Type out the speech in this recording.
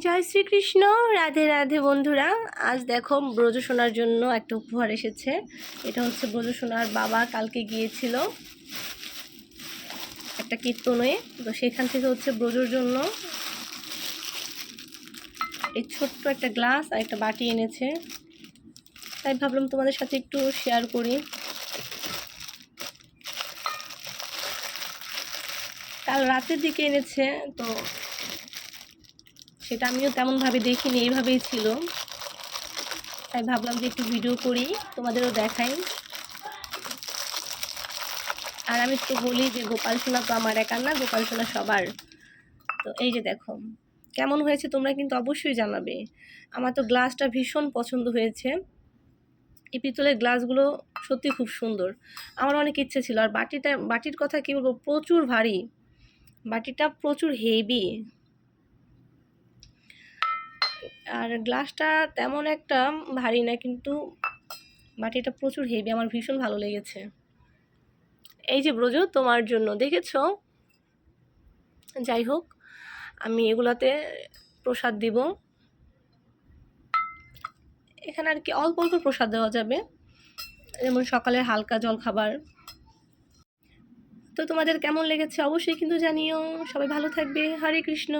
জয় শ্রীকৃষ্ণ। রাধে রাধে বন্ধুরা। আজ দেখো ব্রজসোনার জন্য একটা উপহার এসেছে। এটা হচ্ছে ব্রজসোনার বাবা কালকে গিয়েছিল একটা কীর্তনে, তো সেখান থেকে হচ্ছে ব্রজর জন্য এই ছোট্ট একটা গ্লাস আর একটা বাটি এনেছে। তাই ভাবলাম তোমাদের সাথে একটু শেয়ার করি। কাল রাতের দিকে এনেছে, তো সেটা আমিও তেমনভাবে দেখিনি, এইভাবেই ছিল। তাই ভাবলাম যে একটু ভিডিও করি, তোমাদেরও দেখাই। আর আমি তো বলি যে গোপাল সোনা তো আমার একার না, গোপাল সোনা সবার। তো এই যে দেখো কেমন হয়েছে তোমরা কিন্তু অবশ্যই জানাবে। আমার তো গ্লাসটা ভীষণ পছন্দ হয়েছে। এই পিতলের গ্লাসগুলো সত্যি খুব সুন্দর, আমার অনেক ইচ্ছে ছিল। আর বাটির কথা কি বলবো, প্রচুর ভারী, বাটিটা প্রচুর হেভি। আর গ্লাসটা তেমন একটা ভারী না, কিন্তু বাটিটা প্রচুর হেভি, আমার ভীষণ ভালো লেগেছে। এই যে ব্রজ তোমার জন্য, দেখেছো? যাই হোক, আমি এগুলাতে প্রসাদ দিব। এখানে আর কি অল্প অল্প প্রসাদ দেওয়া যাবে, যেমন সকালের হালকা জল খাবার। তো তোমাদের কেমন লেগেছে অবশ্যই কিন্তু জানিও। সবাই ভালো থাকবে। হরে কৃষ্ণ।